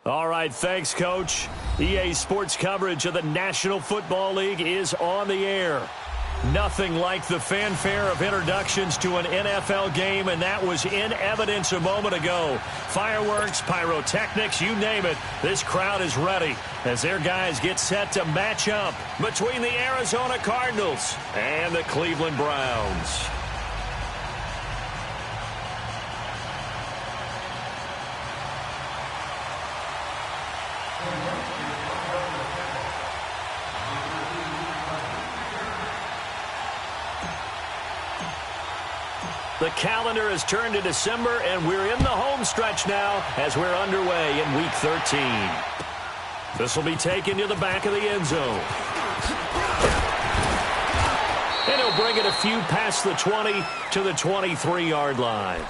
All right, thanks, Coach. EA Sports coverage of the National Football League is on the air. Nothing like the fanfare of introductions to an NFL game, and that was in evidence a moment ago. Fireworks, pyrotechnics, you name it. This crowd is ready as their guys get set to match up between the Arizona Cardinals and the Cleveland Browns. The calendar has turned to December, and we're in the home stretch now as we're underway in Week 13. This will be taken to the back of the end zone. And he'll bring it a few past the 20 to the 23-yard line.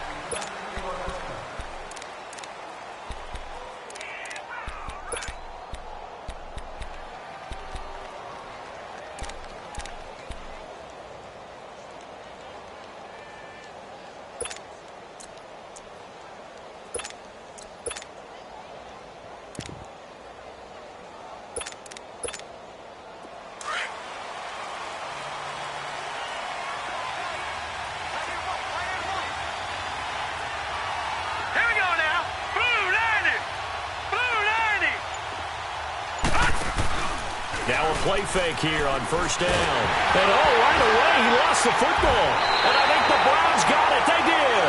Now a play fake here on first down. And right away, he lost the football. And I think the Browns got it. They did.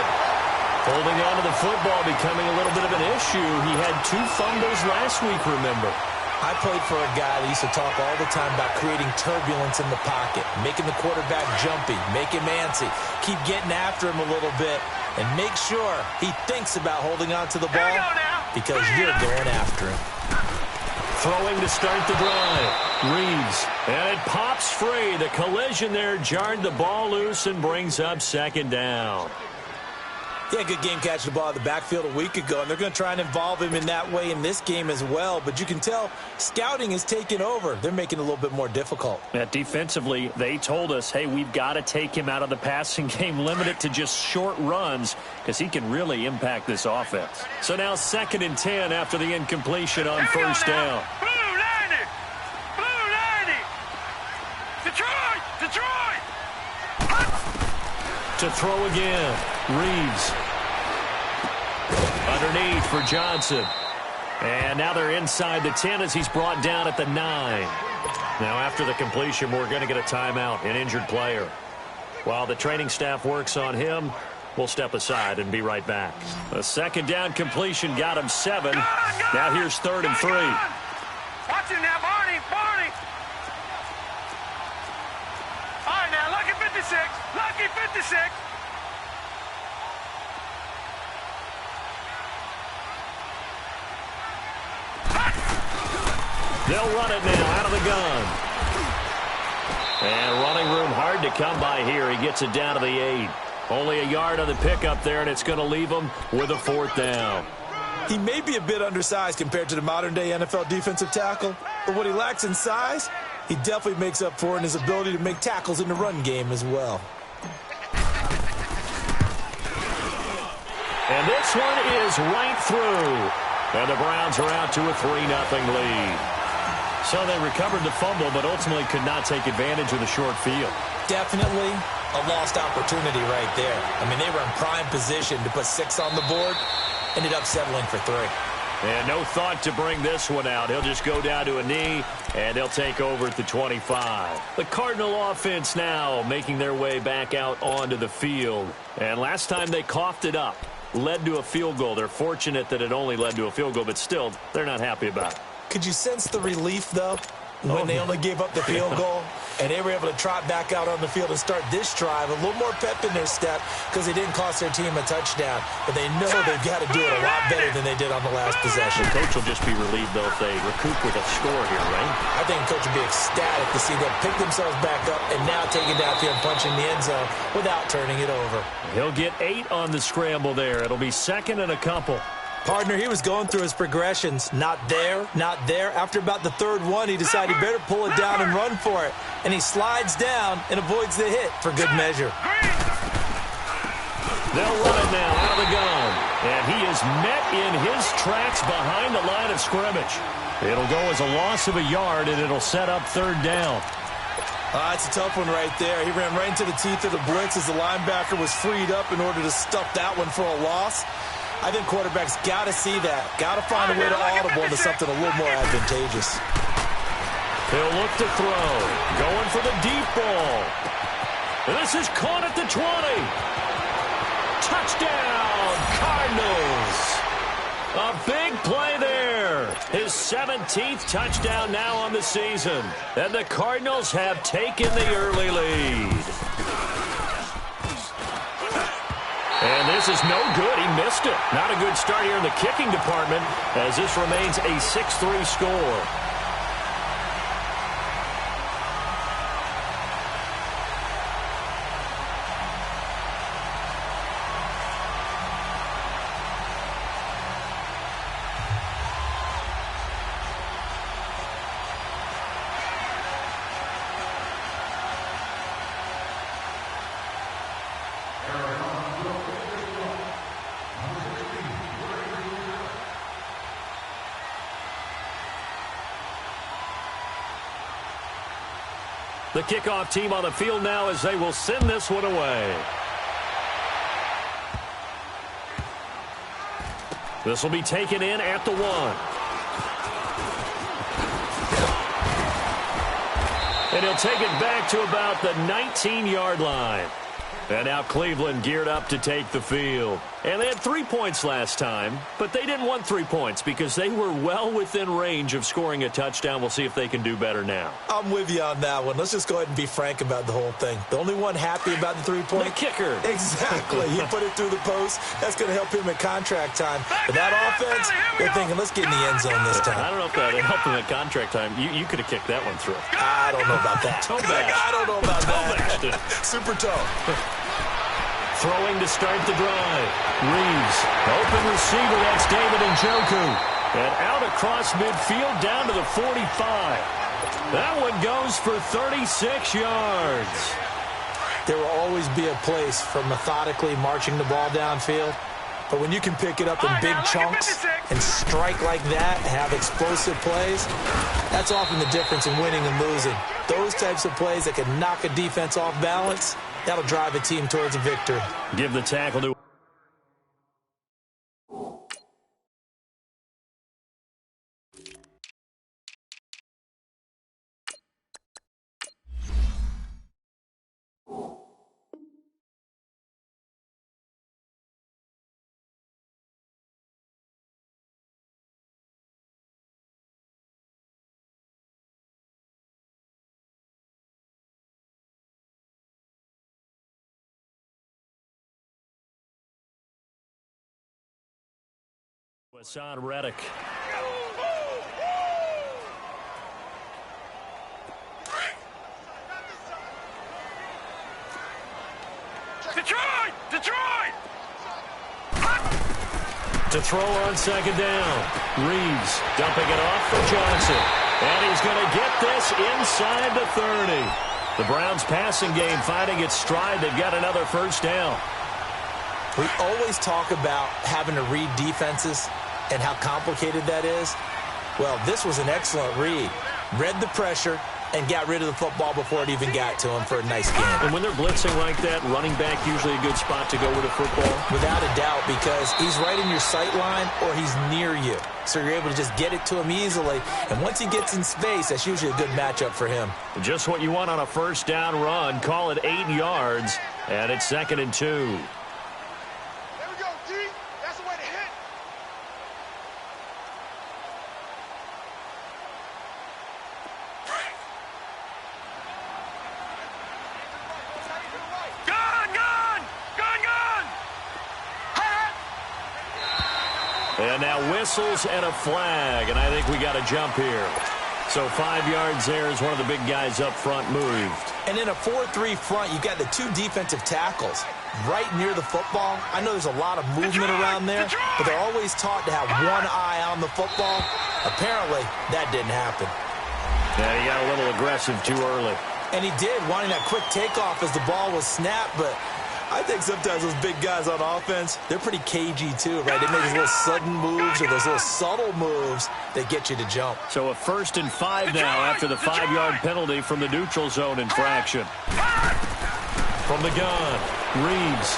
Holding on to the football becoming a little bit of an issue. He had 2 fumbles last week, remember. I played for a guy that used to talk all the time about creating turbulence in the pocket, making the quarterback jumpy, make him antsy, keep getting after him a little bit, and make sure he thinks about holding on to the ball because you're going after him. Throwing to start the drive. Reeves. And it pops free. The collision there jarred the ball loose and brings up second down. Yeah, good game catching the ball in the backfield a week ago, and they're going to try and involve him in that way in this game as well. But you can tell scouting is taking over. They're making it a little bit more difficult. Defensively, they told us, hey, we've got to take him out of the passing game, limit it to just short runs because he can really impact this offense. So now 2nd and 10 after the incompletion on first down. Detroit! To throw again. Reeves. Underneath for Johnson. And now they're inside the 10 as he's brought down at the 9. Now after the completion, we're going to get a timeout, an injured player. While the training staff works on him, we'll step aside and be right back. A second down completion got him 7. Now here's 3rd and 3. Watch him now, Barney! All right, now, lucky 56. Lucky 56. They'll run it now out of the gun. And running room hard to come by here. He gets it down to the 8. Only a yard on the pickup there, and it's going to leave him with a 4th down. He may be a bit undersized compared to the modern-day NFL defensive tackle, but what he lacks in size, he definitely makes up for in his ability to make tackles in the run game as well. And this one is right through. And the Browns are out to a 3-0 lead. So they recovered the fumble, but ultimately could not take advantage of the short field. Definitely a lost opportunity right there. I mean, they were in prime position to put 6 on the board, ended up settling for 3. And no thought to bring this one out. He'll just go down to a knee, and they'll take over at the 25. The Cardinal offense now making their way back out onto the field. And last time they coughed it up, led to a field goal. They're fortunate that it only led to a field goal, but still, they're not happy about it. Could you sense the relief, though, when they only gave up the field goal? And they were able to trot back out on the field and start this drive. A little more pep in their step because they didn't cost their team a touchdown. But they know they've got to do it a lot better than they did on the last possession. The coach will just be relieved, though, if they recoup with a score here, right? I think the coach will be ecstatic to see them pick themselves back up and now take it down there and punch in the end zone without turning it over. He'll get 8 on the scramble there. It'll be 2nd and a couple. Partner, he was going through his progressions. Not there, not there. After about the 3rd one, he decided he better pull it down and run for it. And he slides down and avoids the hit for good measure. They'll run it now out of the gun. And he is met in his tracks behind the line of scrimmage. It'll go as a loss of a yard, and it'll set up third down. It's a tough one right there. He ran right into the teeth of the blitz as the linebacker was freed up in order to stuff that one for a loss. I think quarterbacks got to see that. Got to find a way to audible into something a little more advantageous. He'll look to throw. Going for the deep ball. This is caught at the 20. Touchdown, Cardinals. A big play there. His 17th touchdown now on the season. And the Cardinals have taken the early lead. And this is no good. He missed it. Not a good start here in the kicking department as this remains a 6-3 score. The kickoff team on the field now as they will send this one away. This will be taken in at the 1. And he'll take it back to about the 19-yard line. And now Cleveland geared up to take the field. And they had 3 points last time, but they didn't want 3 points because they were well within range of scoring a touchdown. We'll see if they can do better now. I'm with you on that one. Let's just go ahead and be frank about the whole thing. The only one happy about the 3-point? The kicker. Exactly. He put it through the post. That's going to help him at contract time. But that offense, they're thinking, let's get in the end zone this time. I don't know if that helped him at contract time. You could have kicked that one through. I don't know about that. I don't know about that. Super toe. Throwing to start the drive. Reeves, open receiver, that's David Njoku. And out across midfield down to the 45. That one goes for 36 yards. There will always be a place for methodically marching the ball downfield. But when you can pick it up in big chunks and strike like that, have explosive plays, that's often the difference in winning and losing. Those types of plays that can knock a defense off balance, that'll drive a team towards a victory. Give the tackle to Hassan Reddick. Detroit! To throw on second down. Reeves dumping it off for Johnson. And he's going to get this inside the 30. The Browns passing game finding its stride. They've got another first down. We always talk about having to read defenses and how complicated that is. Well, this was an excellent read. Read the pressure and got rid of the football before it even got to him for a nice game. And when they're blitzing like that, running back usually a good spot to go with a football? Without a doubt, because he's right in your sight line or he's near you. So you're able to just get it to him easily. And once he gets in space, that's usually a good matchup for him. Just what you want on a first down run. Call it 8 yards. And it's 2nd and 2. And now whistles and a flag, and I think we got a jump here. So 5 yards there as one of the big guys up front moved. And in a 4-3 front, you've got the 2 defensive tackles right near the football. I know there's a lot of movement around there, but they're always taught to have one eye on the football. Apparently, that didn't happen. Yeah, he got a little aggressive too early. And he did, wanting that quick takeoff as the ball was snapped, but I think sometimes those big guys on offense, they're pretty cagey too, right? They make those little sudden moves or those little subtle moves that get you to jump. So a 1st and 5 now after the 5-yard penalty from the neutral zone infraction. From the gun, Reeves.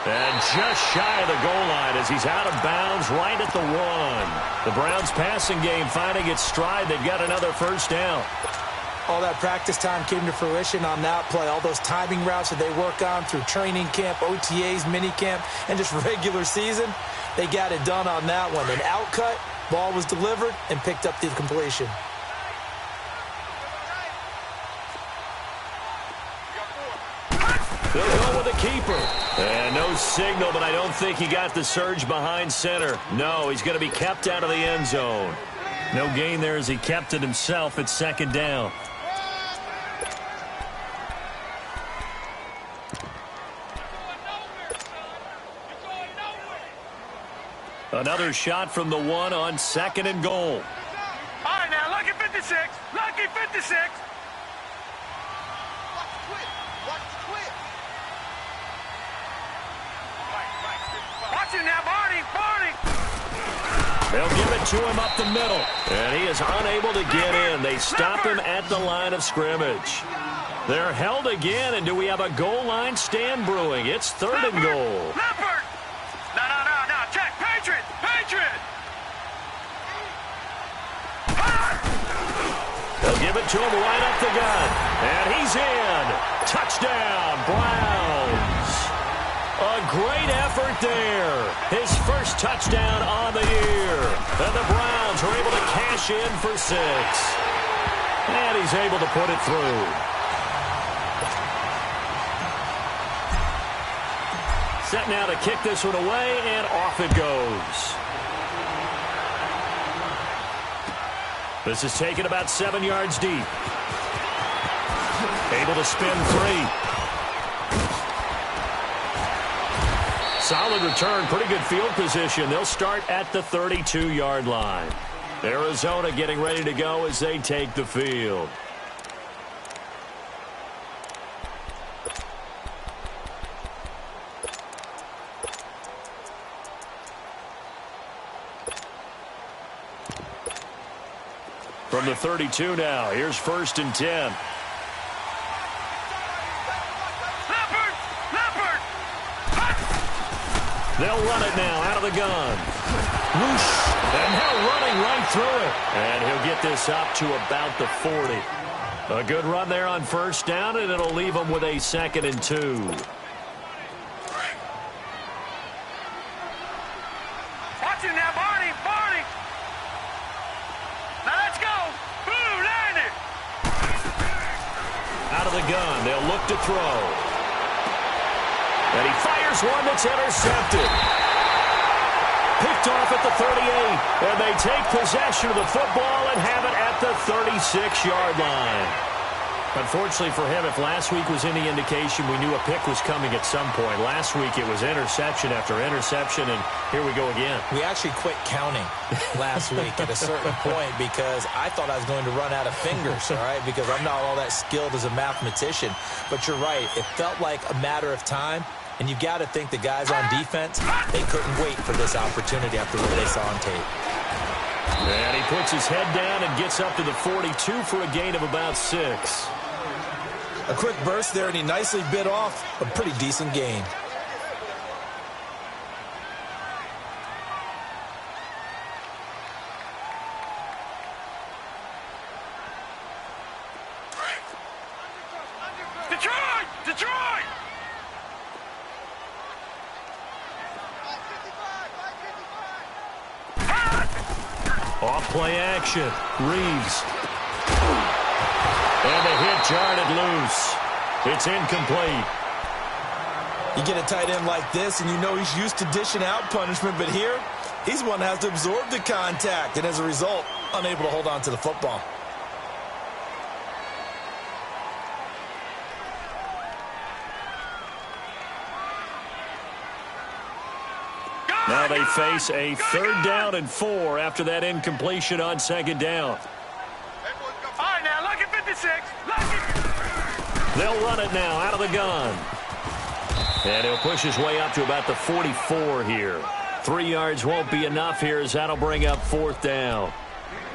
And just shy of the goal line as he's out of bounds right at the 1. The Browns passing game finding its stride. They've got another first down. All that practice time came to fruition on that play. All those timing routes that they work on through training camp, OTAs, minicamp, and just regular season, they got it done on that one. An outcut, ball was delivered, and picked up the completion. They'll go with a keeper. And no signal, but I don't think he got the surge behind center. No, he's going to be kept out of the end zone. No gain there as he kept it himself at 2nd down. Another shot from the 1 on 2nd and goal. All right, now, lucky 56. Lucky 56. Watch it now, Barney. Barney. They'll give it to him up the middle. And he is unable to get in. They stop him at the line of scrimmage. They're held again, and do we have a goal line stand brewing? It's 3rd and goal. Leopard. No. Check. Patriot. Patriot. They'll give it to him right up the gut. And he's in. Touchdown, Browns. A great effort there. His first touchdown on the year. And the Browns are able to cash in for 6. And he's able to put it through. Set now to kick this one away, and off it goes. This is taken about 7 yards deep. Able to spin 3. Solid return, pretty good field position. They'll start at the 32-yard line. Arizona getting ready to go as they take the field. From the 32 now, here's 1st and 10. They'll run it now out of the gun. Whoosh. And they're running right through it. And he'll get this up to about the 40. A good run there on 1st down, and it'll leave them with a 2nd and 2. Watch it now, Barney. Barney. Now let's go. Boo, land it. Out of the gun, they'll look to throw. And he fires one that's intercepted. Picked off at the 38. And they take possession of the football and have it at the 36-yard line. Unfortunately for him, if last week was any indication, we knew a pick was coming at some point. Last week it was interception after interception, and here we go again. We actually quit counting last week at a certain point because I thought I was going to run out of fingers, all right, because I'm not all that skilled as a mathematician. But you're right. It felt like a matter of time. And you've got to think the guys on defense, they couldn't wait for this opportunity after what they saw on tape. And he puts his head down and gets up to the 42 for a gain of about 6. A quick burst there, and he nicely bit off a pretty decent gain. Detroit! Detroit! Off play action. Reeves. And the hit jarred it loose. It's incomplete. You get a tight end like this, and you know he's used to dishing out punishment, but here, he's one that has to absorb the contact, and as a result, unable to hold on to the football. Now they face a 3rd down and 4 after that incompletion on 2nd down. All right, now, lucky 56. Lucky. They'll run it now out of the gun. And he'll push his way up to about the 44 here. 3 yards won't be enough here as that'll bring up 4th down.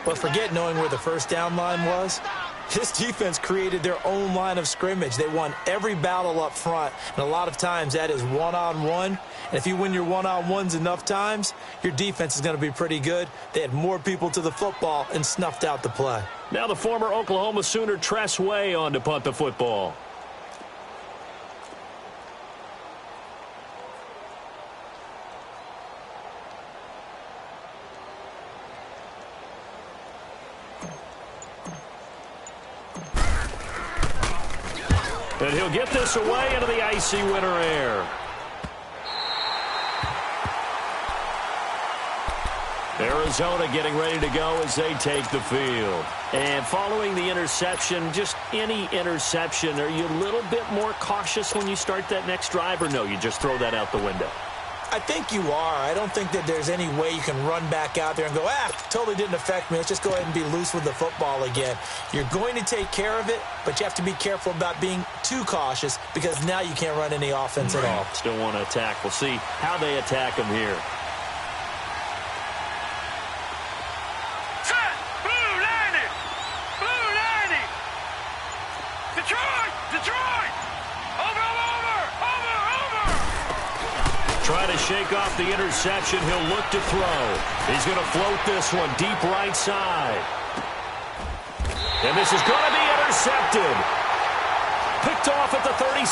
But forget knowing where the first down line was. This defense created their own line of scrimmage. They won every battle up front, and a lot of times that is one-on-one. And if you win your one-on-ones enough times, your defense is going to be pretty good. They had more people to the football and snuffed out the play. Now the former Oklahoma Sooner Tress Way on to punt the football. And he'll get this away into the icy winter air. Arizona getting ready to go as they take the field. And following the interception, just any interception, are you a little bit more cautious when you start that next drive, or no, you just throw that out the window? I think you are. I don't think that there's any way you can run back out there and go, totally didn't affect me. Let's just go ahead and be loose with the football again. You're going to take care of it, but you have to be careful about being too cautious because now you can't run any offense at all. Still want to attack. We'll see how they attack them here. Set! Blue landing! Blue landing! Detroit! Detroit! Over! Try to shake off the interception. He'll look to throw. He's going to float this one deep right side. And this is going to be intercepted. Picked off at the 36.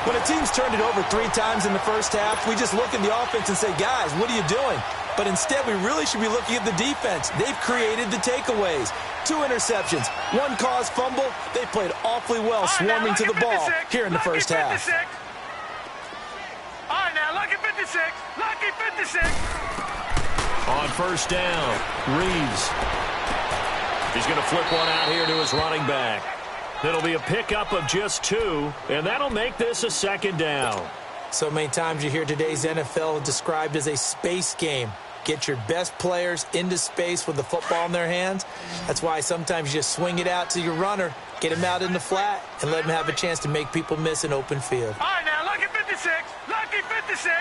When a team's turned it over 3 times in the first half, we just look at the offense and say, guys, what are you doing? But instead, we really should be looking at the defense. They've created the takeaways. 2 interceptions, 1 caused fumble. They played awfully well swarming to the ball here in the first half. All right, now, lucky 56. Lucky 56. On first down, Reeves. He's going to flip one out here to his running back. It'll be a pickup of just 2, and that'll make this a 2nd down. So many times you hear today's NFL described as a space game. Get your best players into space with the football in their hands. That's why sometimes you just swing it out to your runner, get him out in the flat, and let him have a chance to make people miss an open field. All right, now, lucky 56. Lucky 56.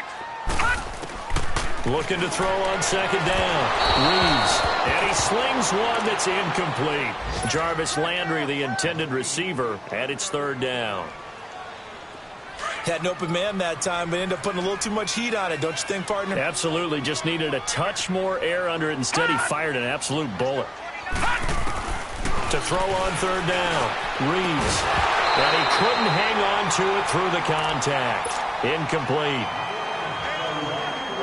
Looking to throw on 2nd down. Reeves. And he slings one that's incomplete. Jarvis Landry, the intended receiver, at its 3rd down. Had an open man that time, but ended up putting a little too much heat on it, don't you think, partner? Absolutely. Just needed a touch more air under it. Instead, he fired an absolute bullet. To throw on 3rd down. Reeves. And he couldn't hang on to it through the contact. Incomplete.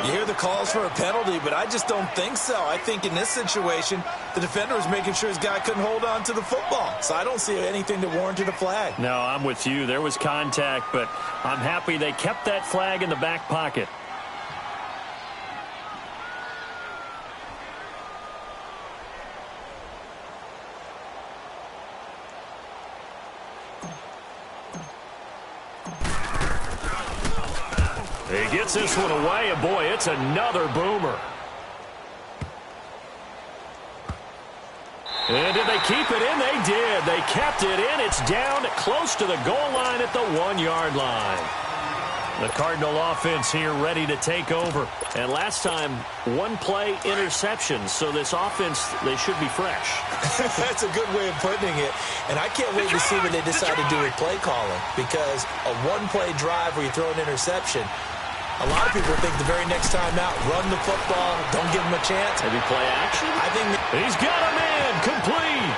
You hear the calls for a penalty, but I just don't think so. I think in this situation, the defender was making sure his guy couldn't hold on to the football. So I don't see anything that warranted a flag. No, I'm with you. There was contact, but I'm happy they kept that flag in the back pocket. He gets this one away, and boy, it's another boomer. And did they keep it in? They did. They kept it in. It's down close to the goal line at the 1-yard line. The Cardinal offense here ready to take over. And last time, 1-play interception. So this offense, they should be fresh. That's a good way of putting it. And I can't wait to see what they decide to do with play calling. Because a 1-play drive where you throw an interception, a lot of people think the very next time out, run the football, don't give him a chance. Maybe play action? I think he's got a man complete.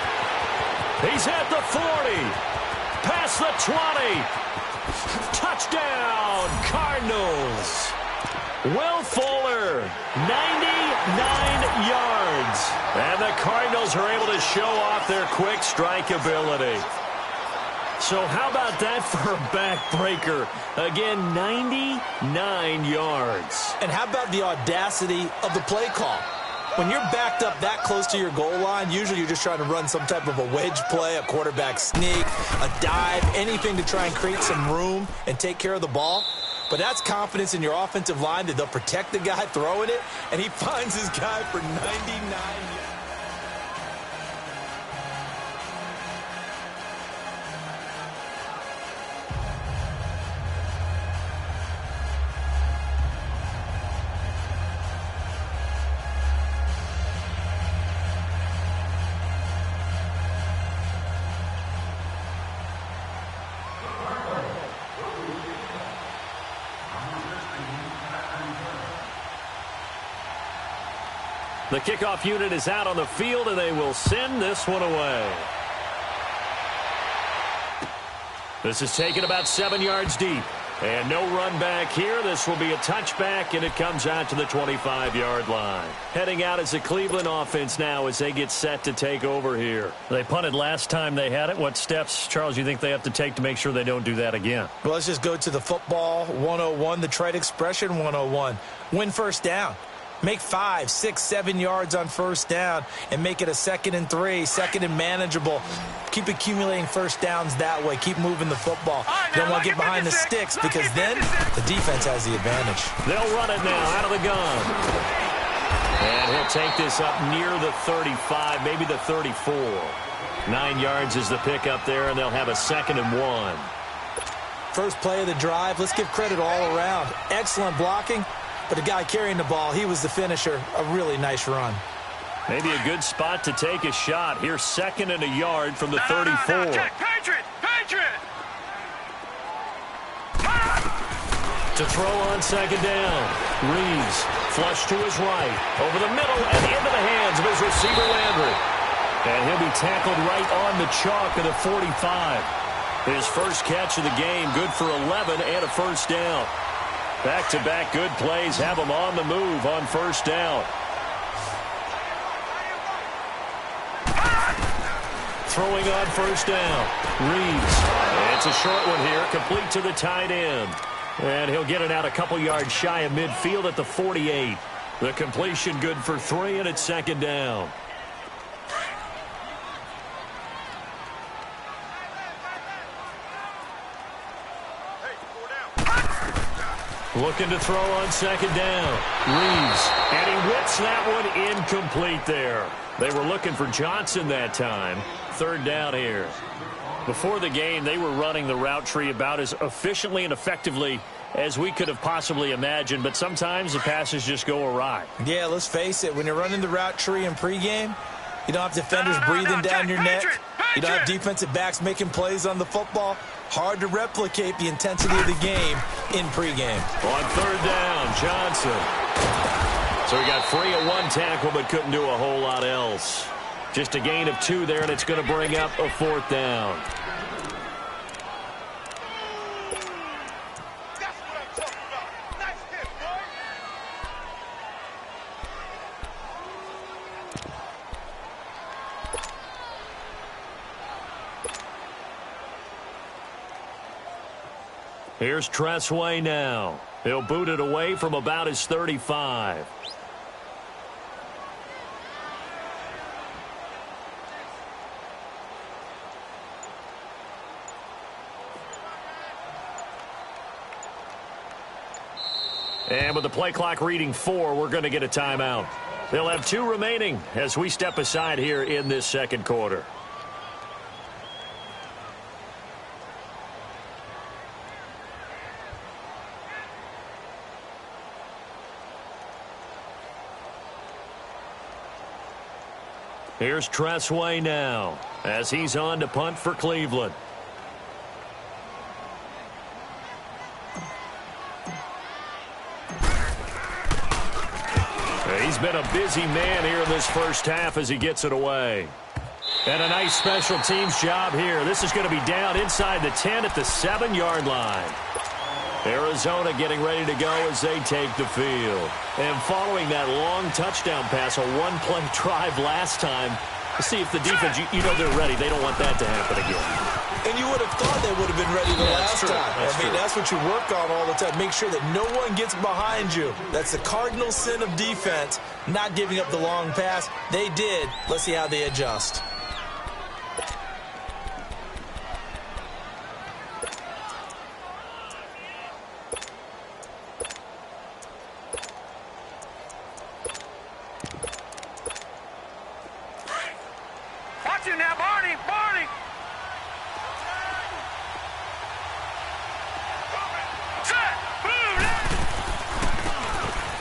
He's at the 40. Past the 20. Touchdown, Cardinals. Will Fuller, 99 yards. And the Cardinals are able to show off their quick strike ability. So how about that for a backbreaker? Again, 99 yards. And how about the audacity of the play call? When you're backed up that close to your goal line, usually you're just trying to run some type of a wedge play, a quarterback sneak, a dive, anything to try and create some room and take care of the ball. But that's confidence in your offensive line that they'll protect the guy throwing it, and he finds his guy for 99 yards. The kickoff unit is out on the field, and they will send this one away. This is taken about 7 yards deep. And no run back here. This will be a touchback, and it comes out to the 25-yard line. Heading out as the Cleveland offense now as they get set to take over here. They punted last time they had it. What steps, Charles, you think they have to take to make sure they don't do that again? Well, let's just go to the football 101, the trade expression 101. Win first down. Make 5, 6, 7 yards on first down and make it a 2nd and 3, 2nd and manageable. Keep accumulating first downs that way. Keep moving the football. You don't want to get behind the sticks because then the defense has the advantage. They'll run it now out of the gun. And he'll take this up near the 35, maybe the 34. 9 yards is the pickup there, and they'll have a 2nd and 1. First play of the drive. Let's give credit all around. Excellent blocking. But the guy carrying the ball, he was the finisher. A really nice run. Maybe a good spot to take a shot. Here's 2nd and a yard from the 34. No, Jack, Patriot! To throw on 2nd down. Reeves, flush to his right. Over the middle and into the hands of his receiver, Landry. And he'll be tackled right on the chalk of the 45. His first catch of the game, good for 11 and a first down. Back-to-back good plays have him on the move on first down. Throwing on first down. Reeves. It's a short one here, complete to the tight end. And he'll get it out a couple yards shy of midfield at the 48. The completion good for 3, and it's 2nd down. Looking to throw on 2nd down. Reeves. And he whips that one incomplete there. They were looking for Johnson that time. 3rd down here. Before the game, they were running the route tree about as efficiently and effectively as we could have possibly imagined, but sometimes the passes just go awry. Yeah, let's face it. When you're running the route tree in pregame, you don't have defenders breathing down your neck. You don't have defensive backs making plays on the football. Hard to replicate the intensity of the game in pregame. On 3rd down, Johnson. So he got free of 1 tackle but couldn't do a whole lot else. Just a gain of 2 there, and it's going to bring up a 4th down. Here's Tressway now. He'll boot it away from about his 35. And with the play clock reading 4, we're going to get a timeout. They'll have 2 remaining as we step aside here in this 2nd quarter. Here's Tressway now as he's on to punt for Cleveland. He's been a busy man here in this first half as he gets it away. And a nice special teams job here. This is going to be down inside the 10 at the 7-yard line. Arizona getting ready to go as they take the field. And following that long touchdown pass, a 1-play drive last time, to see if the defense, you know they're ready. They don't want that to happen again. And you would have thought they would have been ready the last time. That's what you work on all the time. Make sure that no one gets behind you. That's the cardinal sin of defense, not giving up the long pass. They did. Let's see how they adjust.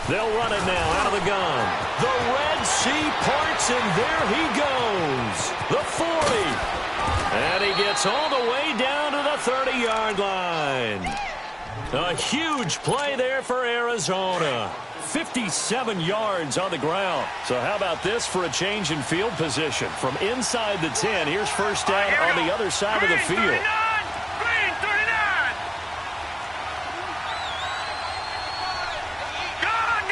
They'll run it now out of the gun. The Red Sea parts, and there he goes. The 40. And he gets all the way down to the 30-yard line. A huge play there for Arizona. 57 yards on the ground. So how about this for a change in field position? From inside the 10, here's first down on the other side of the field. 39! Green, 39! Gone!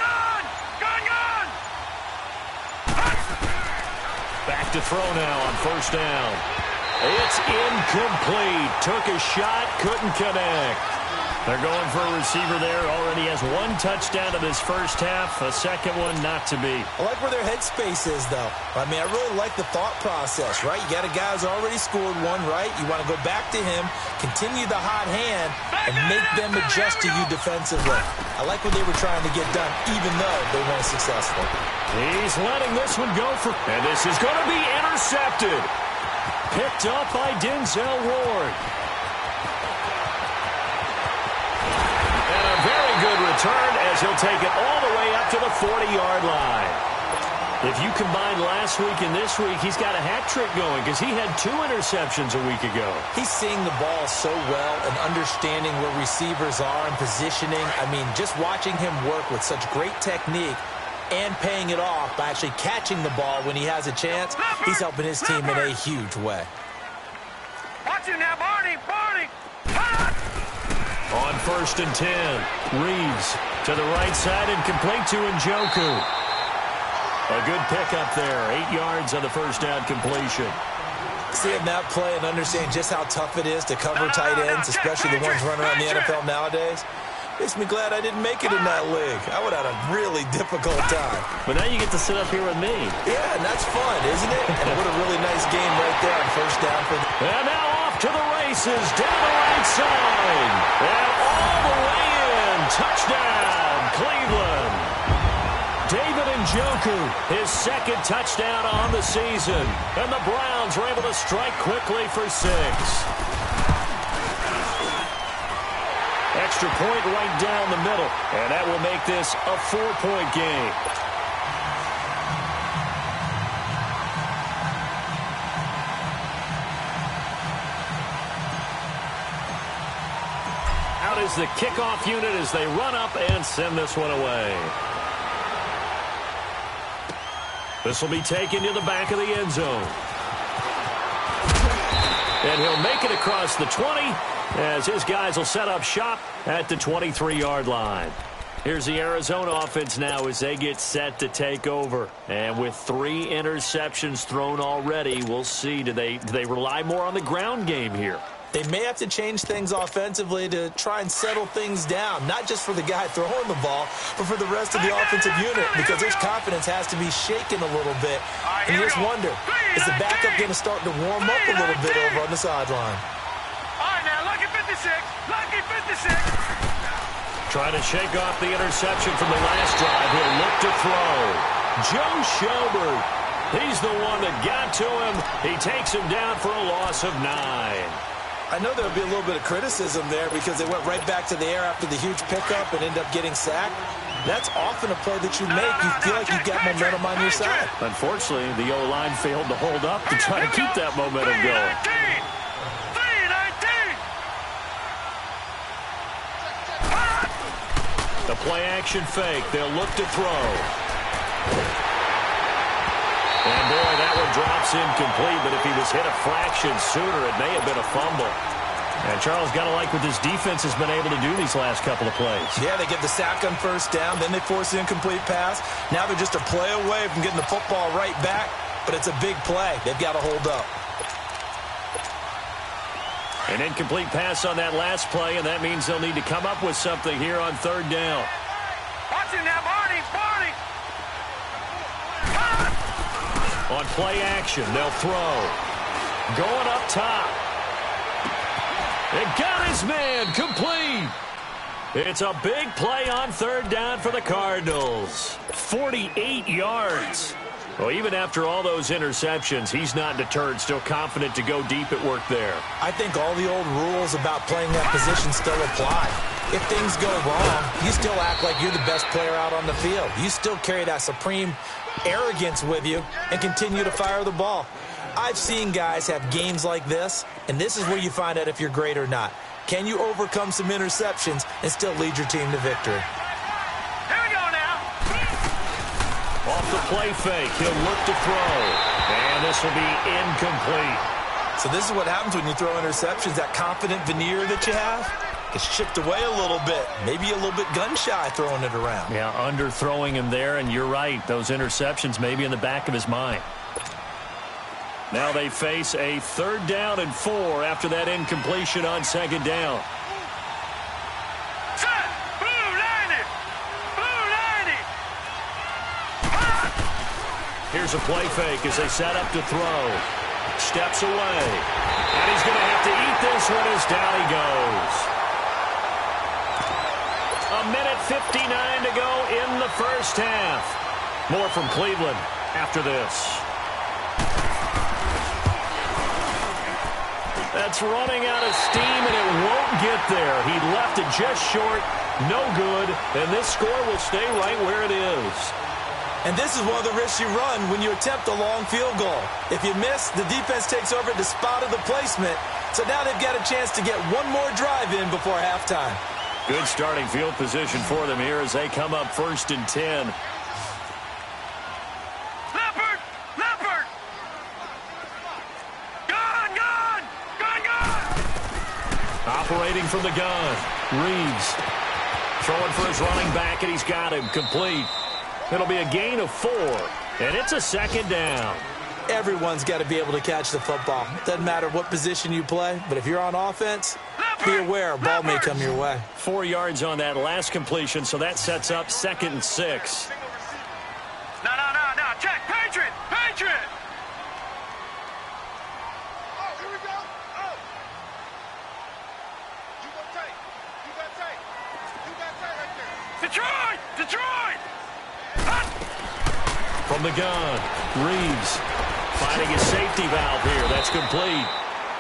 Back to throw now on first down. It's incomplete. Took a shot, couldn't connect. They're going for a receiver there. Already has one touchdown in this first half. A second one not to be. I like where their headspace is, though. I mean, I really like the thought process, right? You got a guy who's already scored one, right? You want to go back to him, continue the hot hand, and make them adjust to you defensively. I like what they were trying to get done, even though they weren't successful. He's letting this one go for... And this is going to be intercepted. Picked up by Denzel Ward. Good return as he'll take it all the way up to the 40-yard line. If you combine last week and this week, he's got a hat trick going because he had 2 interceptions a week ago. He's seeing the ball so well and understanding where receivers are and positioning. I mean, just watching him work with such great technique and paying it off by actually catching the ball when he has a chance, he's helping his team in a huge way. Watch him now, Barney! On first and 10, Reeves to the right side and complete to Njoku. A good pickup there, 8 yards on the first down completion. Seeing that play and understanding just how tough it is to cover tight ends, especially the ones running around the NFL nowadays, makes me glad I didn't make it in that league. I would have had a really difficult time. But now you get to sit up here with me. Yeah, and that's fun, isn't it? And what a really nice game right there on first down for the... And now off to the races, down the right side. And all the way in. Touchdown, Cleveland. David Njoku, his second touchdown on the season. And the Browns were able to strike quickly for 6. Extra point right down the middle. And that will make this a 4-point game. Out is the kickoff unit as they run up and send this one away. This will be taken to the back of the end zone. And he'll make it across the 20 as his guys will set up shop at the 23-yard line. Here's the Arizona offense now as they get set to take over. And with 3 interceptions thrown already, we'll see. Do they rely more on the ground game here? They may have to change things offensively to try and settle things down, not just for the guy throwing the ball, but for the rest of the offensive unit, because their confidence has to be shaken a little bit. And you just wonder, is the backup going to start to warm up a little bit over on the sideline? All right, now, lucky 56. Lucky 56. Trying to shake off the interception from the last drive. He'll look to throw. Joe Schobert. He's the one that got to him. He takes him down for a loss of 9. I know there'll be a little bit of criticism there because they went right back to the air after the huge pickup and ended up getting sacked. That's often a play that you make. You feel like you've got momentum on your side. Unfortunately, the O-line failed to hold up to try to keep that momentum going. 3-19. The play-action fake. They'll look to throw. And, boy, that one drops incomplete, but if he was hit a fraction sooner, it may have been a fumble. And Charles, got to like what this defense has been able to do these last couple of plays. Yeah, they get the sack on first down, then they force the incomplete pass. Now they're just a play away from getting the football right back, but it's a big play. They've got to hold up. An incomplete pass on that last play, and that means they'll need to come up with something here on third down. Watch it now, Barney! On play action, they'll throw. Going up top. It got his man complete. It's a big play on third down for the Cardinals. 48 yards. Well, even after all those interceptions, he's not deterred, still confident to go deep at work there. I think all the old rules about playing that position still apply. If things go wrong, you still act like you're the best player out on the field. You still carry that supreme arrogance with you and continue to fire the ball. I've seen guys have games like this, and this is where you find out if you're great or not. Can you overcome some interceptions and still lead your team to victory? Here we go now. Off the play fake, he'll look to throw. And this will be incomplete. So this is what happens when you throw interceptions. That confident veneer that you have gets chipped away a little bit. Maybe a little bit gun-shy throwing it around. Yeah, underthrowing him there, and you're right. Those interceptions may be in the back of his mind. Now they face a 3rd down and 4 after that incompletion on 2nd down. Set. Blue 90. Blue 90. Here's a play fake as they set up to throw. Steps away. And he's going to have to eat this one as down he goes. 1:59 to go in the first half. More from Cleveland after this. That's running out of steam, and it won't get there. He left it just short. No good. And this score will stay right where it is. And this is one of the risks you run when you attempt a long field goal. If you miss, the defense takes over at the spot of the placement. So now they've got a chance to get one more drive in before halftime. Good starting field position for them here as they come up 1st and 10. Leopard. Leopard. Gun. Gun. Gun. Gun. Operating from the gun. Reeves throwing for his running back, and he's got him complete. It'll be a gain of 4, and it's a 2nd down. Everyone's got to be able to catch the football. Doesn't matter what position you play, but if you're on offense, be aware a ball may come your way. 4 yards on that last completion, so that sets up 2nd and 6. No. Check. Patriot. Patriot. Oh, here we go. Oh. You got tight. You got tight. You got tight right there. Detroit. Detroit. From the gun, Reeves finding his safety valve here. That's complete.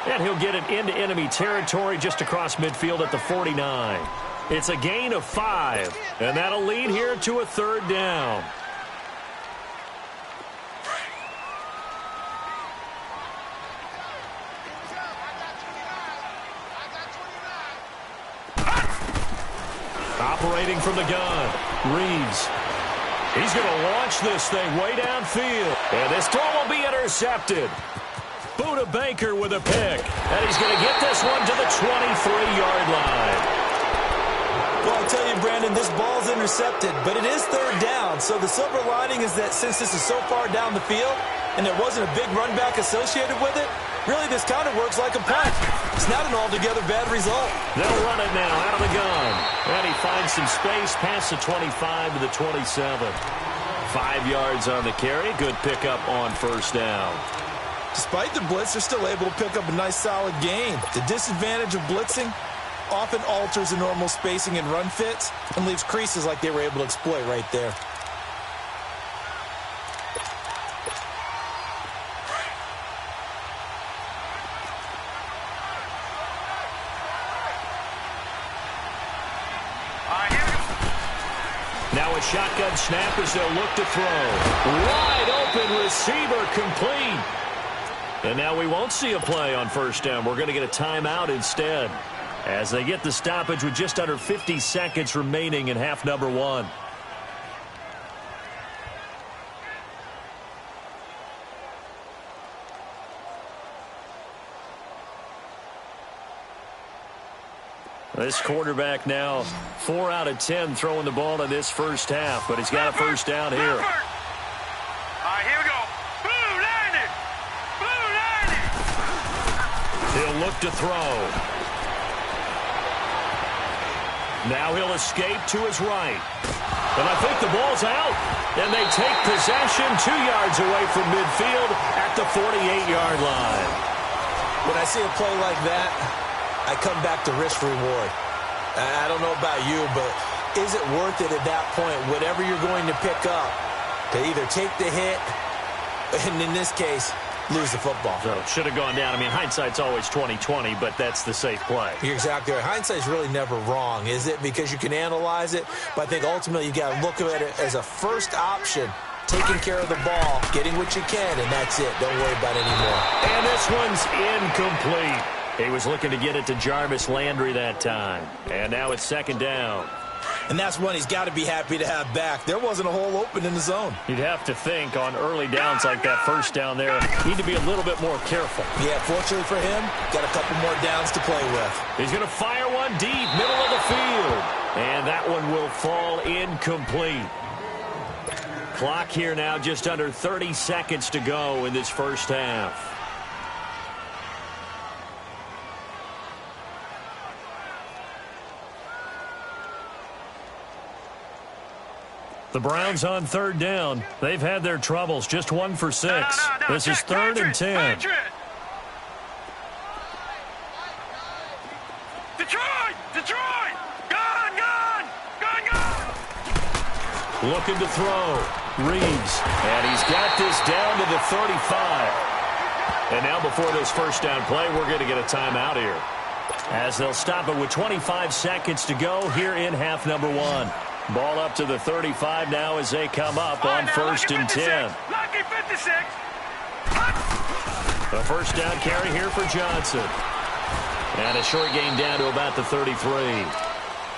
And he'll get it into enemy territory just across midfield at the 49. It's a gain of 5, and that'll lead here to a 3rd down. Operating from the gun, Reeves. He's going to launch this thing way downfield. And this throw will be intercepted. Buda Baker with a pick. And he's going to get this one to the 23-yard line. Well, I'll tell you, Brandon, this ball's intercepted, but it is 3rd down. So the silver lining is that since this is so far down the field and there wasn't a big run back associated with it, really this kind of works like a punt. It's not an altogether bad result. They'll run it now out of the gun. And he finds some space past the 25 to the 27. 5 yards on the carry. Good pickup on 1st down. Despite the blitz, they're still able to pick up a nice solid gain. The disadvantage of blitzing often alters the normal spacing and run fits and leaves creases like they were able to exploit right there. Now a shotgun snap as they'll look to throw. Wide open receiver complete. And now we won't see a play on 1st down. We're going to get a timeout instead as they get the stoppage with just under 50 seconds remaining in half number 1. This quarterback now 4 out of 10 throwing the ball in this first half, but he's got a 1st down here. All right, here we go. Blue 90. Blue 90. He'll look to throw. Now he'll escape to his right. And I think the ball's out. And they take possession 2 yards away from midfield at the 48-yard line. When I see a play like that, I come back to risk reward. I don't know about you, but is it worth it at that point, whatever you're going to pick up, to either take the hit, and in this case, lose the football? So it should have gone down. I mean, hindsight's always 20/20, but that's the safe play. You're exactly right. Hindsight's really never wrong, is it? Because you can analyze it, but I think ultimately you got to look at it as a first option. Taking care of the ball, getting what you can, and that's it. Don't worry about it anymore. And this one's incomplete. He was looking to get it to Jarvis Landry that time. And now it's second down. And that's one he's got to be happy to have back. There wasn't a hole open in the zone. You'd have to think on early downs like that first down there, need to be a little bit more careful. Yeah, fortunately for him, got a couple more downs to play with. He's going to fire one deep, middle of the field. And that one will fall incomplete. Clock here now, just under 30 seconds to go in this first half. The Browns on third down. They've had their troubles. Just 1 for 6. This is third and 10. Detroit! Gone! Looking to throw. Reeves. And he's got this down to the 35. And now before this first down play, we're going to get a timeout here, as they'll stop it with 25 seconds to go here in half number 1. Ball up to the 35 now as they come up on first and 10. Lucky 56. A first down carry here for Johnson. And a short gain down to about the 33.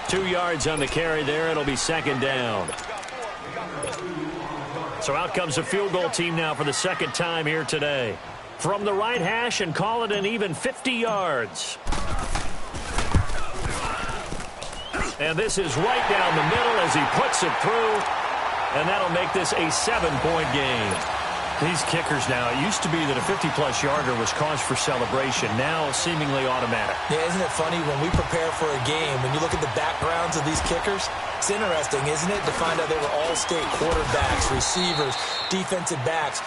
2 yards on the carry there. It'll be second down. So out comes the field goal team now for the second time here today. From the right hash, and call it an even 50 yards. And this is right down the middle as he puts it through. And that'll make this a 7-point game. These kickers now, it used to be that a 50-plus yarder was cause for celebration. Now seemingly automatic. Yeah, isn't it funny when we prepare for a game, when you look at the backgrounds of these kickers, it's interesting, isn't it, to find out they were all-state quarterbacks, receivers, defensive backs,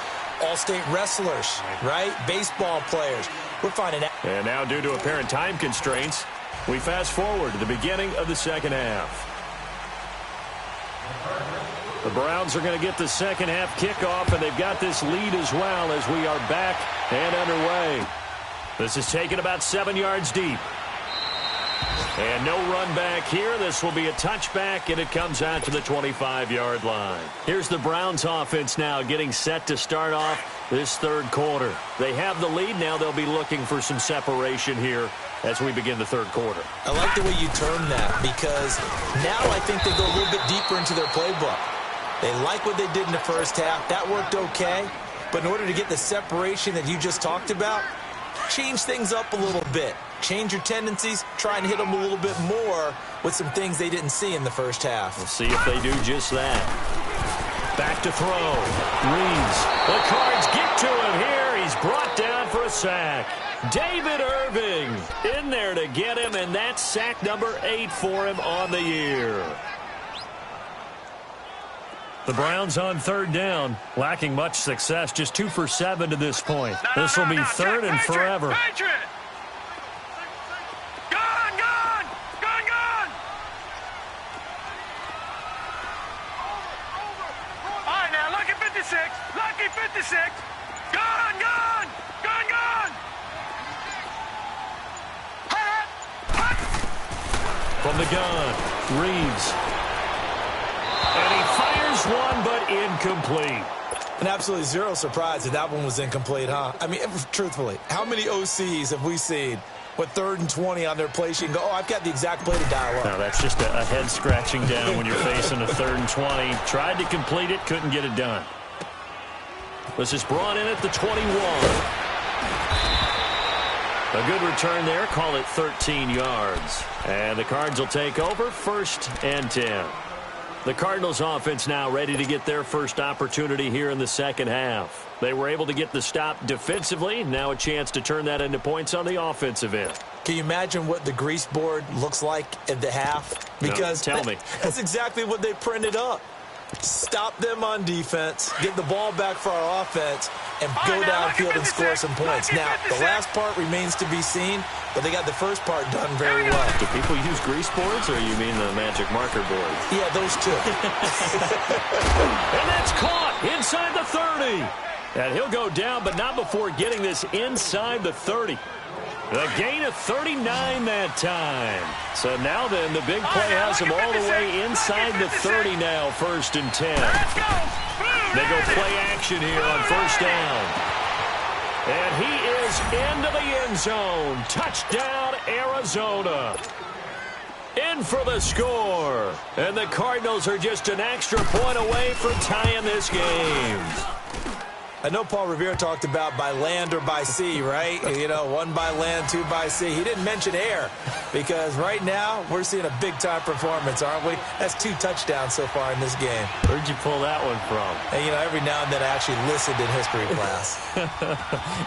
all-state wrestlers, right? Baseball players. We're finding out. And now due to apparent time constraints, we fast forward to the beginning of the second half. The Browns are going to get the second half kickoff, and they've got this lead as well as we are back and underway. This is taken about 7 yards deep. And no run back here. This will be a touchback, and it comes out to the 25-yard line. Here's the Browns offense now getting set to start off this third quarter. They have the lead. Now they'll be looking for some separation here as we begin the third quarter. I like the way you term that, because now I think they go a little bit deeper into their playbook. They like what they did in the first half. That worked okay. But in order to get the separation that you just talked about, change things up a little bit. Change your tendencies. Try and hit them a little bit more with some things they didn't see in the first half. We'll see if they do just that. Back to throw. Reeves. The Cards get to him here. He's brought down for a sack. David Irving in there to get him, and that's sack number 8 for him on the year. The Browns on third down, lacking much success, just 2 for 7 to this point. This will be third and forever. Gone! All right, now, lucky 56. Gone! From the gun, Reeves. And he fires one, but incomplete. And absolutely zero surprise that that one was incomplete, huh? I mean, truthfully, how many OCs have we seen with 3rd and 20 on their play sheet and go, oh, I've got the exact play to dial up? No, that's just a head scratching down when you're facing a 3rd and 20. Tried to complete it, couldn't get it done. This is brought in at the 21. A good return there, call it 13 yards. And the Cards will take over, 1st and 10. The Cardinals offense now ready to get their first opportunity here in the second half. They were able to get the stop defensively. Now a chance to turn that into points on the offensive end. Can you imagine what the grease board looks like at the half? Because no, tell me. That's exactly what they printed up. Stop them on defense, get the ball back for our offense, and go downfield and score some points. Now, the last part remains to be seen, but they got the first part done very well. Do people use grease boards, or you mean the magic marker board? Yeah, those two. And that's caught inside the 30. And he'll go down, but not before getting this inside the 30. The gain of 39 that time. So now then, the big play has him all the way inside the 30 now, 1st and 10. They go play action here on 1st down. And he is goes into the end zone. Touchdown, Arizona. In for the score. And the Cardinals are just an extra point away from tying this game. I know Paul Revere talked about by land or by sea, right? You know, one by land, two by sea. He didn't mention air because right now we're seeing a big-time performance, aren't we? That's 2 touchdowns so far in this game. Where'd you pull that one from? And, you know, every now and then I actually listened in history class.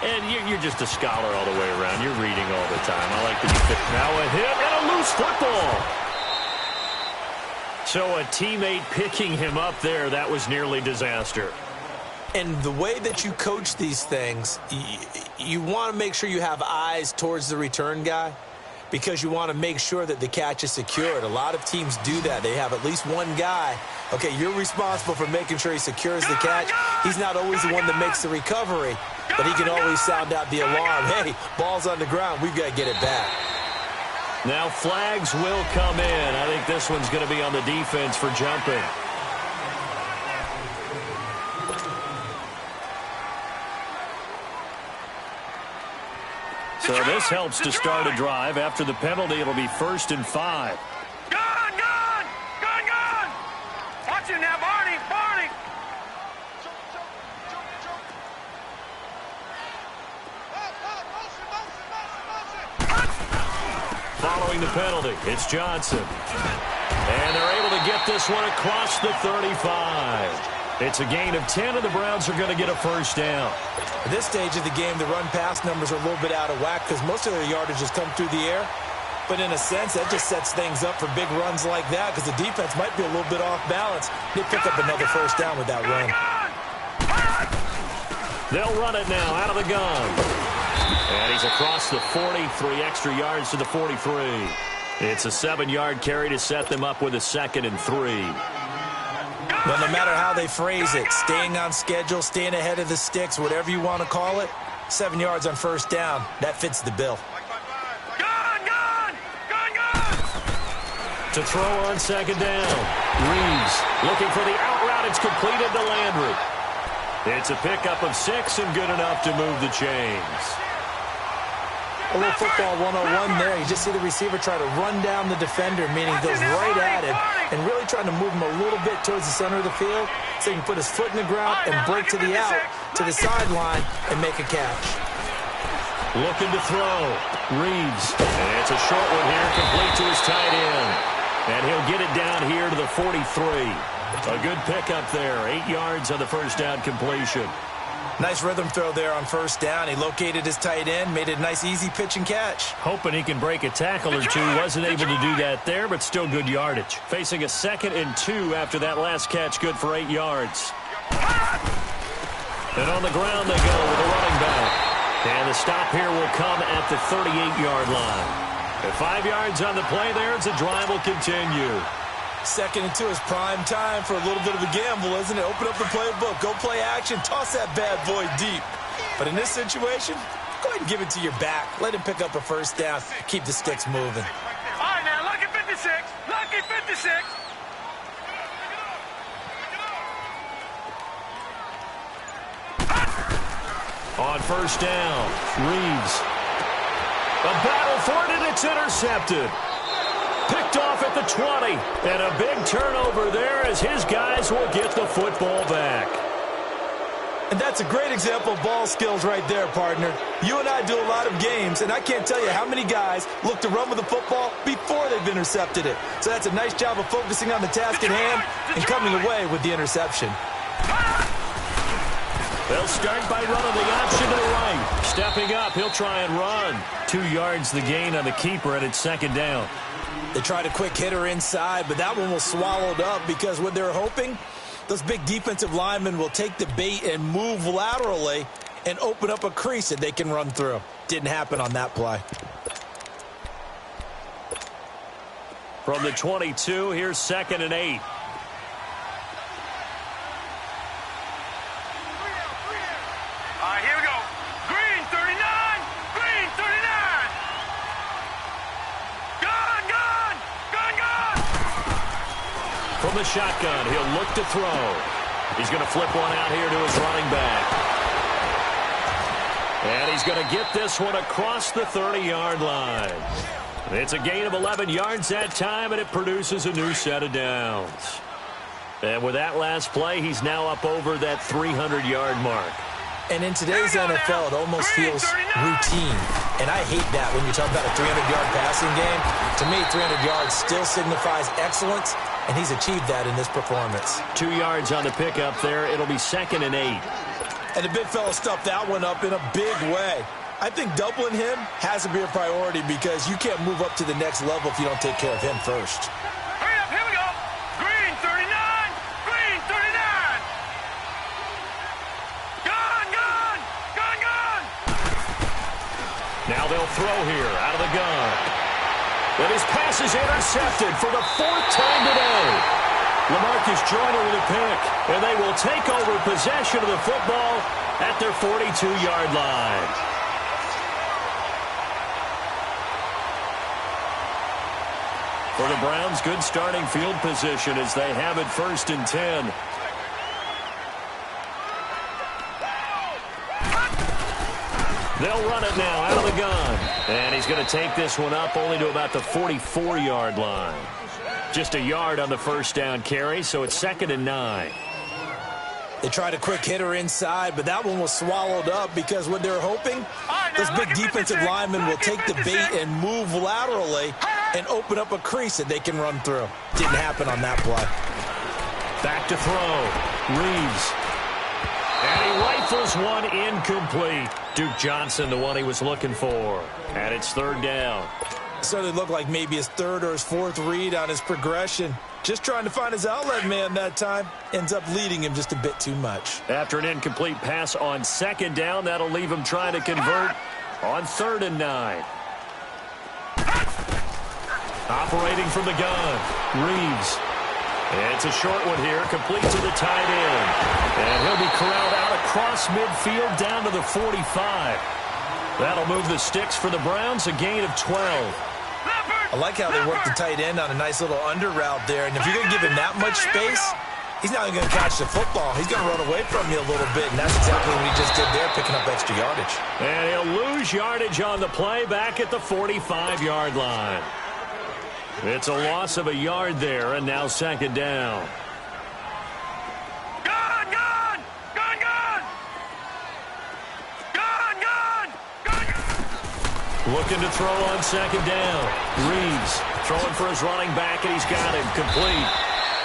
And you're just a scholar all the way around. You're reading all the time. I like that you fit. Now a hit and a loose football. So a teammate picking him up there, that was nearly disaster. And the way that you coach these things, you want to make sure you have eyes towards the return guy because you want to make sure that the catch is secured. A lot of teams do that. They have at least one guy. Okay, you're responsible for making sure he secures the catch. He's not always the one that makes the recovery, but he can always sound out the alarm. Hey, ball's on the ground. We've got to get it back. Now flags will come in. I think this one's going to be on the defense for jumping. So this helps to start a drive. After the penalty, it'll be 1st and 5. Gone! Watch him now, Barney! Following the penalty, it's Johnson. And they're able to get this one across the 35. It's a gain of 10, and the Browns are going to get a 1st down. At this stage of the game, the run-pass numbers are a little bit out of whack because most of their yardage has come through the air. But in a sense, that just sets things up for big runs like that because the defense might be a little bit off balance. They pick up another 1st down with that run. They'll run it now out of the gun. And he's across the 40, 3 extra yards to the 43. It's a 7-yard carry to set them up with a 2nd and 3. But no matter how they phrase it, staying on schedule, staying ahead of the sticks, whatever you want to call it, 7 yards on 1st down, that fits the bill. Gone! To throw on 2nd down. Reeves looking for the out route. It's completed to Landry. It's a pickup of 6 and good enough to move the chains. A little football 101 there. You just see the receiver try to run down the defender, meaning goes right at him, and really trying to move him a little bit towards the center of the field so he can put his foot in the ground and break to the out, to the sideline, and make a catch. Looking to throw. Reeves. And it's a short one here, complete to his tight end. And he'll get it down here to the 43. A good pickup there. 8 yards on the 1st down completion. Nice rhythm throw there on 1st down. He located his tight end, made it a nice, easy pitch and catch. Hoping he can break a tackle or two. Wasn't able to do that there, but still good yardage. Facing a 2nd and 2 after that last catch, good for 8 yards. And on the ground they go with a running back. And the stop here will come at the 38-yard line. At 5 yards on the play there, the drive will continue. 2nd and 2 is prime time for a little bit of a gamble, isn't it? Open up the playbook, go play action, toss that bad boy deep. But in this situation, go ahead and give it to your back. Let him pick up a 1st down. Keep the sticks moving. All right, now, lucky 56. Lucky 56. On 1st down, Reeves. A battle for it, and it's intercepted. Picked off at the 20, and a big turnover there as his guys will get the football back. And that's a great example of ball skills right there, partner. You and I do a lot of games, and I can't tell you how many guys look to run with the football before they've intercepted it. So that's a nice job of focusing on the task at hand and coming away with the interception. They'll start by running the option to the right. Stepping up, he'll try and run. 2 yards the gain on the keeper, and it's 2nd down. They tried a quick hitter inside, but that one was swallowed up because what they're hoping, those big defensive linemen will take the bait and move laterally and open up a crease that they can run through. Didn't happen on that play. From the 22, here's 2nd and 8. All right, here we go. Green 39. Green 39. Gone. From the shotgun, he'll look to throw. He's going to flip one out here to his running back. And he's going to get this one across the 30-yard line. It's a gain of 11 yards that time, and it produces a new set of downs. And with that last play, he's now up over that 300-yard mark. And in today's NFL, it almost feels routine. And I hate that when you talk about a 300-yard passing game. To me, 300 yards still signifies excellence, and he's achieved that in this performance. 2 yards on the pickup there. It'll be 2nd and 8. And the big fella stuffed that one up in a big way. I think doubling him has to be a priority because you can't move up to the next level if you don't take care of him first. Hurry up, here we go. Green 39. Green 39. Gone, gone. Gone, gone. Now they'll throw here out of the gun. And his pass is intercepted for the 4th time today. LaMarcus Joyner with a pick, and they will take over possession of the football at their 42-yard line. For the Browns, good starting field position as they have it 1st and 10. They'll run it now out of the gun. And he's going to take this one up only to about the 44-yard line. Just a yard on the 1st down carry, so it's 2nd and 9. They tried a quick hitter inside, but that one was swallowed up because what they're hoping, this big defensive lineman will take the bait and move laterally and open up a crease that they can run through. Didn't happen on that play. Back to throw. Reeves. And he rifles one incomplete. Duke Johnson, the one he was looking for. And it's 3rd down. Certainly looked like maybe his 3rd or his 4th read on his progression. Just trying to find his outlet man that time. Ends up leading him just a bit too much. After an incomplete pass on 2nd down, that'll leave him trying to convert on 3rd and 9. Operating from the gun, Reeves. It's a short one here, complete to the tight end. And he'll be corralled out across midfield down to the 45. That'll move the sticks for the Browns, a gain of 12. I like how they work the tight end on a nice little under route there. And if you're going to give him that much space, he's not even going to catch the football. He's going to run away from you a little bit, and that's exactly what he just did there, picking up extra yardage. And he'll lose yardage on the play back at the 45-yard line. It's a loss of a yard there, and now 2nd down. Gone, gone. Gone, gone. Gone, gone. Gone, gone. Looking to throw on 2nd down. Reeves throwing for his running back, and he's got him complete.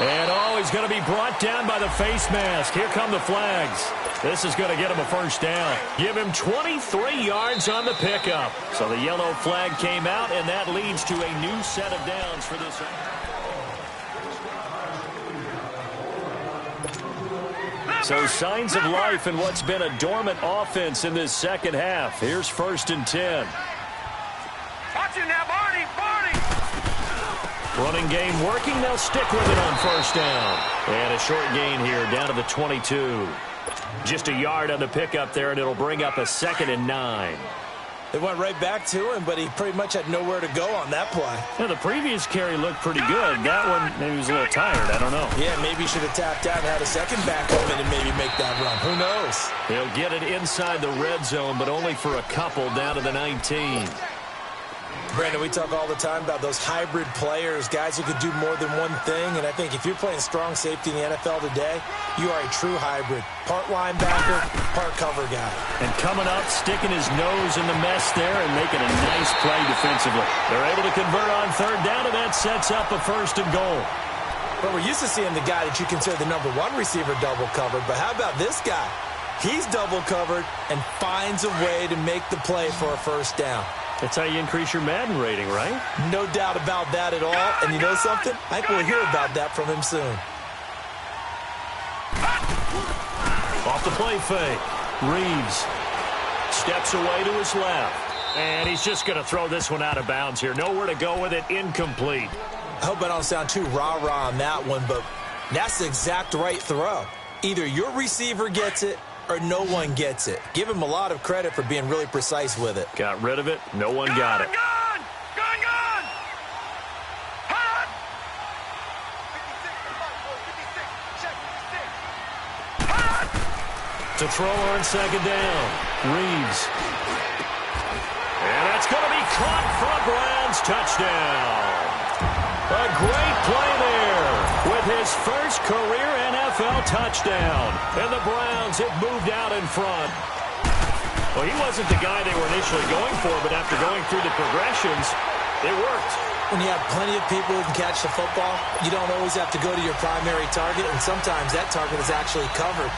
And, he's going to be brought down by the face mask. Here come the flags. This is going to get him a 1st down. Give him 23 yards on the pickup. So the yellow flag came out, and that leads to a new set of downs for this. So signs of life in what's been a dormant offense in this 2nd half. Here's 1st and 10. Watch it now, Barney. Barney. Running game working. They'll stick with it on 1st down. And a short gain here down to the 22. Just a yard on the pickup there, and it'll bring up a 2nd and 9. They went right back to him, but he pretty much had nowhere to go on that play. Yeah, the previous carry looked pretty good. That one, maybe he was a little tired. I don't know. Yeah, maybe he should have tapped out and had a second back come in and maybe make that run. Who knows? He'll get it inside the red zone, but only for a couple down to the 19. Brandon, we talk all the time about those hybrid players, guys who could do more than one thing, and I think if you're playing strong safety in the NFL today, you are a true hybrid. Part linebacker, part cover guy. And coming up, sticking his nose in the mess there and making a nice play defensively. They're able to convert on 3rd down, and that sets up a 1st and goal. But we're used to seeing the guy that you consider the #1 receiver double covered, but how about this guy? He's double covered and finds a way to make the play for a 1st down. That's how you increase your Madden rating, right? No doubt about that at all. And you know something? I think we'll hear about that from him soon. Off the play fake. Reeves steps away to his left. And he's just going to throw this one out of bounds here. Nowhere to go with it. Incomplete. I hope I don't sound too rah-rah on that one, but that's the exact right throw. Either your receiver gets it or no one gets it. Give him a lot of credit for being really precise with it. Got rid of it. No one got it. Gone! Gone, gone! Hot! 56, check, 56. Hot! To throw on 2nd down. Reeves. And that's going to be caught for a Browns touchdown. A great play there with his first career NFL touchdown. And the Browns have moved out in front. Well, he wasn't the guy they were initially going for, but after going through the progressions, it worked. When you have plenty of people who can catch the football, you don't always have to go to your primary target, and sometimes that target is actually covered.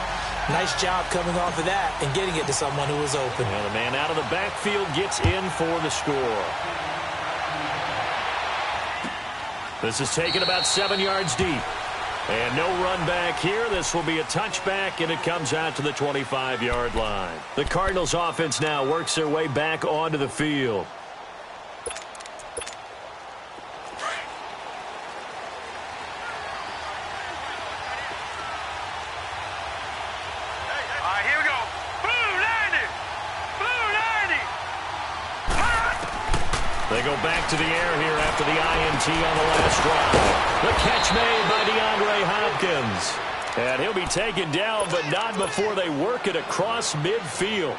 Nice job coming off of that and getting it to someone who was open. And the man out of the backfield gets in for the score. This is taken about 7 yards deep. And no run back here. This will be a touchback, and it comes out to the 25-yard line. The Cardinals offense now works their way back onto the field. They go back to the air here after the INT on the last drive. The catch made by DeAndre Hopkins. And he'll be taken down, but not before they work it across midfield.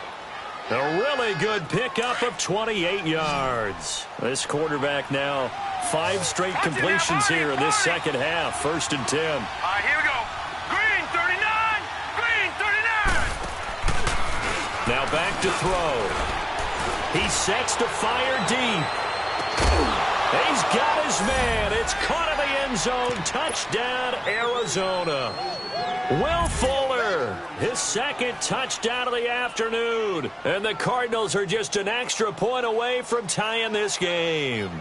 A really good pickup of 28 yards. This quarterback now 5 straight completions here in this second half. 1st and 10. All right, here we go. Green 39. Green 39. Now back to throw. He sets to fire deep. He's got his man. It's caught in the end zone. Touchdown, Arizona. Will Fuller, his 2nd touchdown of the afternoon. And the Cardinals are just an extra point away from tying this game.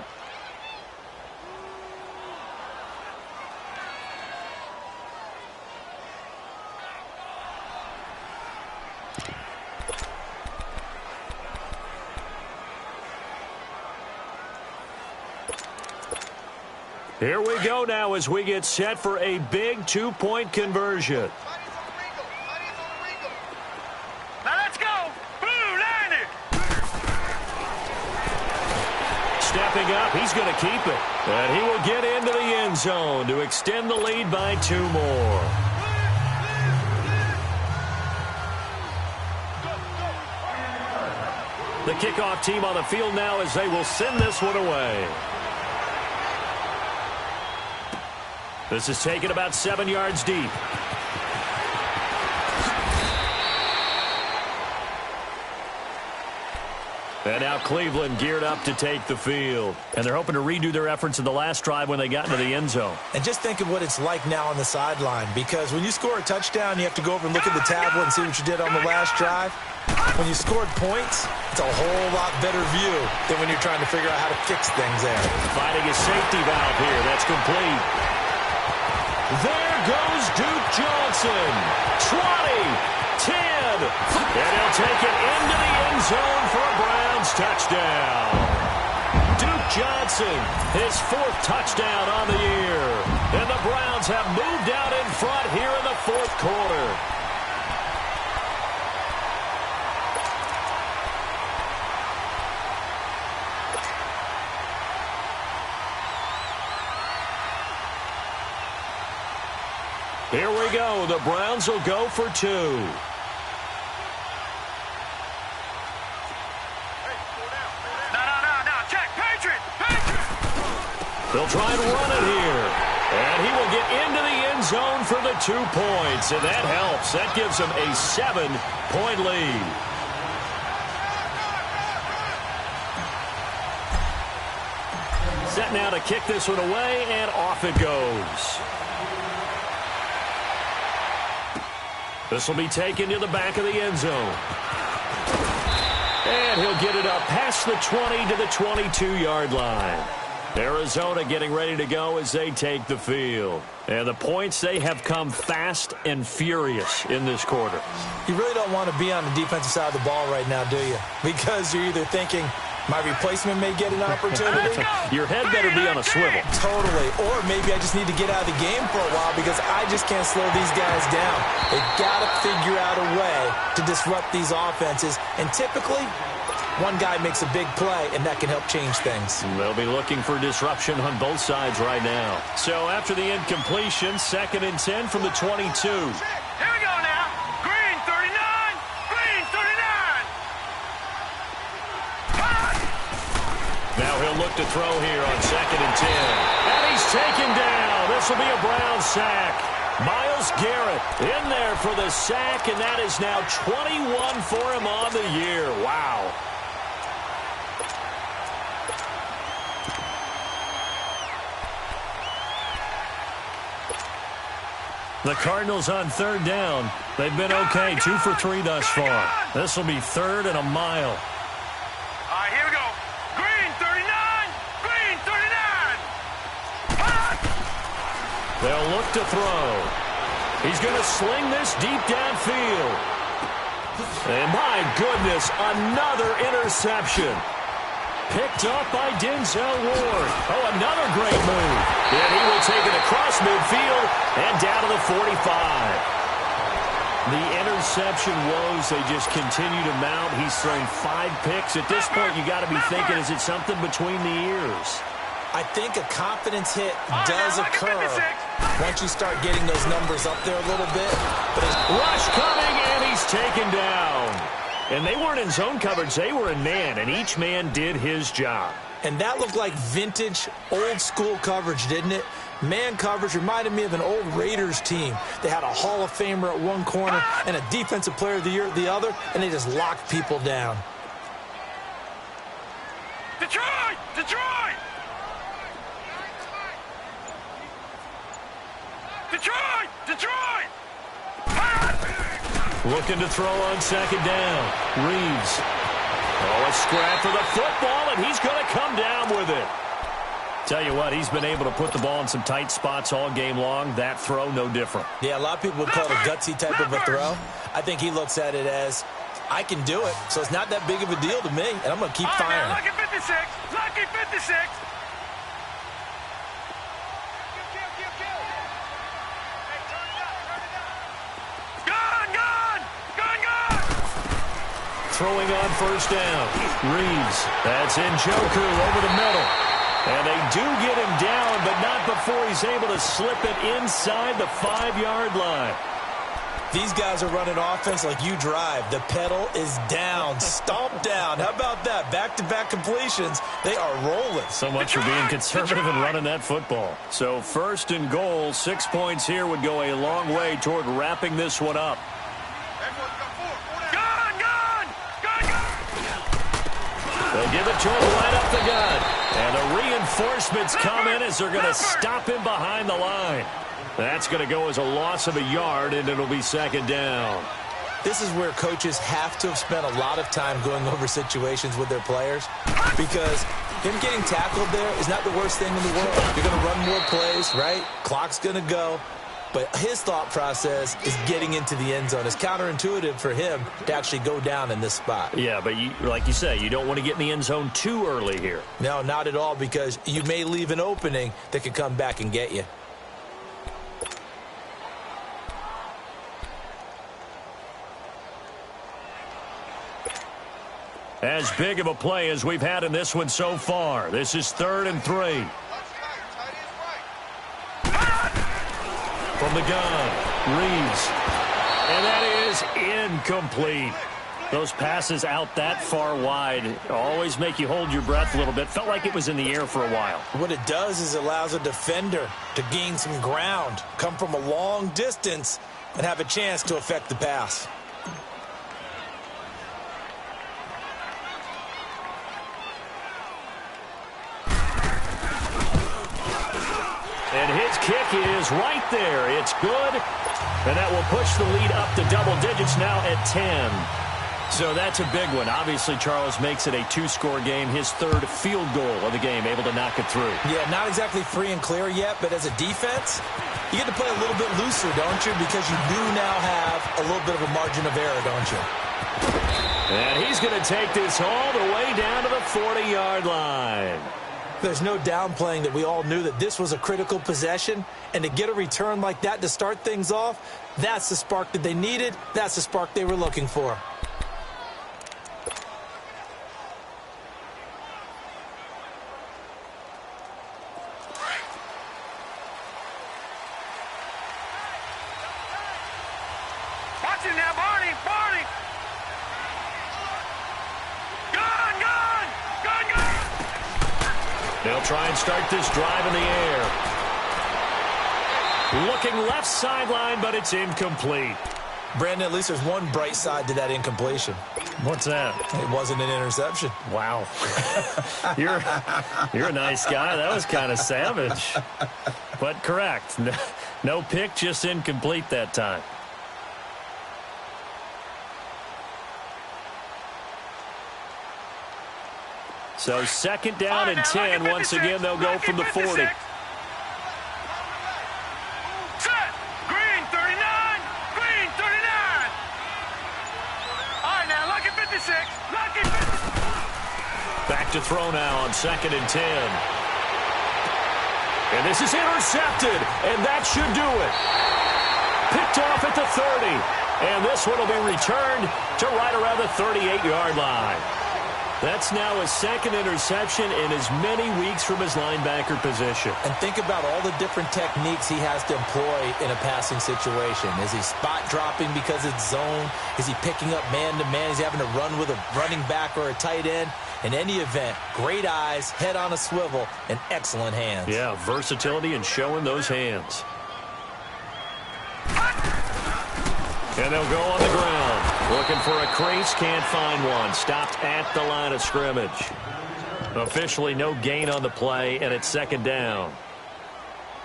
Here we go now as we get set for a big 2-point conversion. Now let's go. Blue, line it. Stepping up, he's going to keep it. And he will get into the end zone to extend the lead by 2 more. The kickoff team on the field now as they will send this one away. This is taken about 7 yards deep. And now Cleveland geared up to take the field. And they're hoping to redo their efforts in the last drive when they got into the end zone. And just think of what it's like now on the sideline, because when you score a touchdown, you have to go over and look at the tablet and see what you did on the last drive. When you scored points, it's a whole lot better view than when you're trying to figure out how to fix things there. Finding a safety valve here. That's complete. There goes Duke Johnson. 20, 10, and he'll take it into the end zone for a Browns touchdown. Duke Johnson, his 4th touchdown on the year. And the Browns have moved out in front here in the 4th quarter. Here we go. The Browns will go for 2. No. Check. Patriot. They'll try and run it here. And he will get into the end zone for the 2 points. And that helps. That gives them a 7-point lead. Set now to kick this one away, and off it goes. This will be taken to the back of the end zone. And he'll get it up past the 20 to the 22-yard line. Arizona getting ready to go as they take the field. And the points, they have come fast and furious in this quarter. You really don't want to be on the defensive side of the ball right now, do you? Because you're either thinking, my replacement may get an opportunity. Your head better be on a swivel. Totally. Or maybe I just need to get out of the game for a while because I just can't slow these guys down. They've got to figure out a way to disrupt these offenses. And typically, one guy makes a big play, and that can help change things. They'll be looking for disruption on both sides right now. So after the incompletion, 2nd and 10 from the 22. Here we go now. Green 39. Green 39. look to throw here on 2nd and 10. And he's taken down. This will be a Brown sack. Myles Garrett in there for the sack, and that is now 21 for him on the year. Wow. The Cardinals on 3rd down. They've been okay, 2 for 3 thus far. This will be 3rd and a mile. All right, here we go. Green, 39. Green, 39. They'll look to throw. He's going to sling this deep downfield. And my goodness, another interception. Picked up by Denzel Ward. Oh, another great move. And he will take it across midfield and down to the 45. The interception woes, they just continue to mount. He's thrown 5 picks. At this point, you got to be thinking, is it something between the ears? I think a confidence hit does occur once you start getting those numbers up there a little bit. But rush coming, and he's taken down. And they weren't in zone coverage. They were in man, and each man did his job. And that looked like vintage, old-school coverage, didn't it? Man coverage reminded me of an old Raiders team. They had a Hall of Famer at one corner and a Defensive Player of the Year at the other, and they just locked people down. Detroit! Detroit! Detroit! Detroit! Looking to throw on 2nd down. Reeves. Oh, a scrap for the football, and he's going to come down with it. Tell you what, he's been able to put the ball in some tight spots all game long. That throw, no different. Yeah, a lot of people would call it a gutsy type of a throw. I think he looks at it as, I can do it, so it's not that big of a deal to me, and I'm going to keep firing. Lucky 56! Lucky 56! Throwing on 1st down. Reeves. That's Njoku over the middle. And they do get him down, but not before he's able to slip it inside the 5-yard line. These guys are running offense like you drive. The pedal is down. Stomp down. How about that? Back-to-back completions. They are rolling. So much for being conservative and running that football. So 1st and goal, 6 points here would go a long way toward wrapping this one up. They'll give it to him right up the gut. And the reinforcements come in as they're going to stop him behind the line. That's going to go as a loss of a yard, and it'll be 2nd down. This is where coaches have to have spent a lot of time going over situations with their players, because him getting tackled there is not the worst thing in the world. You're going to run more plays, right? Clock's going to go. But his thought process is getting into the end zone. It's counterintuitive for him to actually go down in this spot. Yeah, but like you say, you don't want to get in the end zone too early here. No, not at all, because you may leave an opening that could come back and get you. As big of a play as we've had in this one so far. This is 3rd and 3. From the gun, Reeves. And that is incomplete. Those passes out that far wide always make you hold your breath a little bit. Felt like it was in the air for a while. What it does is it allows a defender to gain some ground, come from a long distance, and have a chance to affect the pass. And his kick is right there. It's good. And that will push the lead up to double digits now at 10. So that's a big one. Obviously, Charles makes it a 2-score game. His 3rd field goal of the game, able to knock it through. Yeah, not exactly free and clear yet, but as a defense, you get to play a little bit looser, don't you? Because you do now have a little bit of a margin of error, don't you? And he's going to take this all the way down to the 40-yard line. There's no downplaying that we all knew that this was a critical possession, and to get a return like that to start things off, that's the spark that they needed. That's the spark they were looking for. Watch it now, Barney! Barney! Gun! Gun! Gun! Gun! They'll try and start this drive in the air. Looking left sideline, but it's incomplete. Brandon, at least there's one bright side to that incompletion. What's that? It wasn't an interception. Wow. You're a nice guy. That was kind of savage. But correct. No pick, just incomplete that time. So second down and 10. Once again, they'll go from the 40. Back to throw now on second and 10. And this is intercepted, and that should do it. Picked off at the 30. And this one will be returned to right around the 38-yard line. That's now his second interception in as many weeks from his linebacker position. And think about all the different techniques he has to employ in a passing situation. Is he spot dropping because it's zone? Is he picking up man-to-man? Is he having to run with a running back or a tight end? In any event, great eyes, head on a swivel, and excellent hands. Yeah, versatility and showing those hands. And they'll go on the ground. Looking for a crease, can't find one. Stopped at the line of scrimmage. Officially no gain on the play, and it's second down.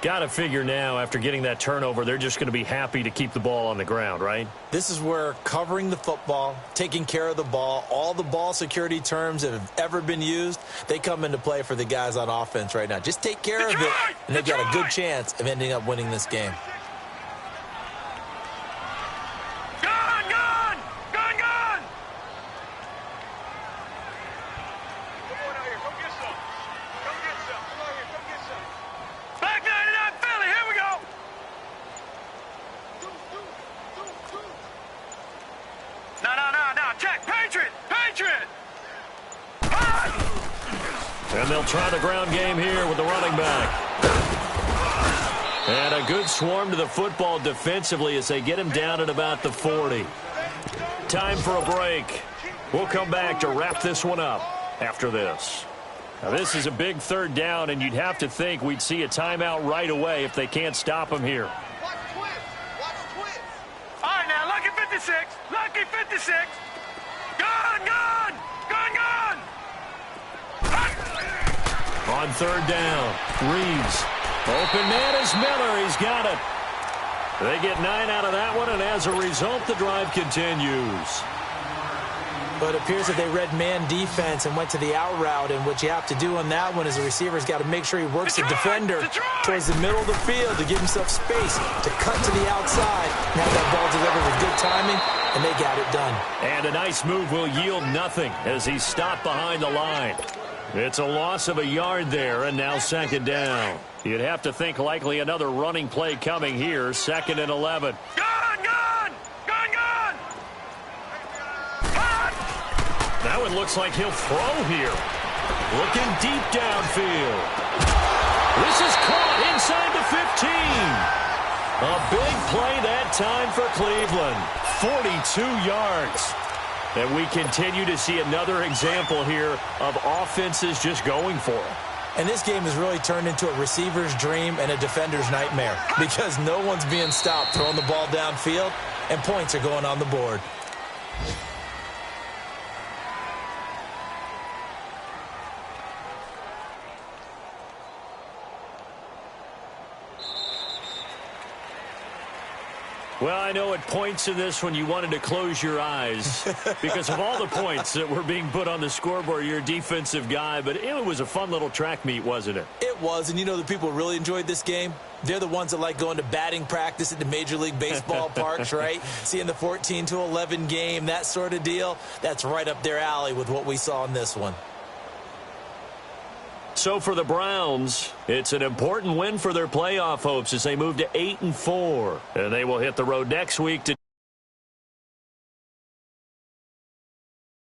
Got to figure now, after getting that turnover, they're just going to be happy to keep the ball on the ground, right? This is where covering the football, taking care of the ball, all the ball security terms that have ever been used, they come into play for the guys on offense right now. Just take care of it, and they've got a good chance of ending up winning this game. And they'll try the ground game here with the running back. And a good swarm to the football defensively as they get him down at about the 40. Time for a break. We'll come back to wrap this one up after this. Now, this is a big third down, and you'd have to think we'd see a timeout right away if they can't stop him here. Watch twist. Watch twist. All right, now, lucky 56. Lucky 56. Gun, gun. Gun, gun. On third down, Reeves. Open man is Miller. He's got it. They get 9 out of that one, and as a result, the drive continues. But it appears that they read man defense and went to the out route, and what you have to do on that one is the receiver's got to make sure he works the defender towards the middle of the field to give himself space to cut to the outside and have that ball delivered with good timing, and they got it done. And a nice move will yield nothing as he's stopped behind the line. It's a loss of a yard there, and now second down. You'd have to think likely another running play coming here, second and 11. Gun, gun. Gun, gun. That one looks like he'll throw here. Looking deep downfield. This is caught inside the 15. A big play that time for Cleveland. 42 yards. And we continue to see another example here of offenses just going for it. And this game has really turned into a receiver's dream and a defender's nightmare because no one's being stopped throwing the ball downfield, and points are going on the board. Well, I know at points in this when you wanted to close your eyes because of all the points that were being put on the scoreboard. You're a defensive guy, but it was a fun little track meet, wasn't it? It was, and you know the people who really enjoyed this game? They're the ones that like going to batting practice at the Major League Baseball parks, right? Seeing the 14-11 game, that sort of deal. That's right up their alley with what we saw in this one. So for the Browns, it's an important win for their playoff hopes as they move to 8-4. And they will hit the road next week to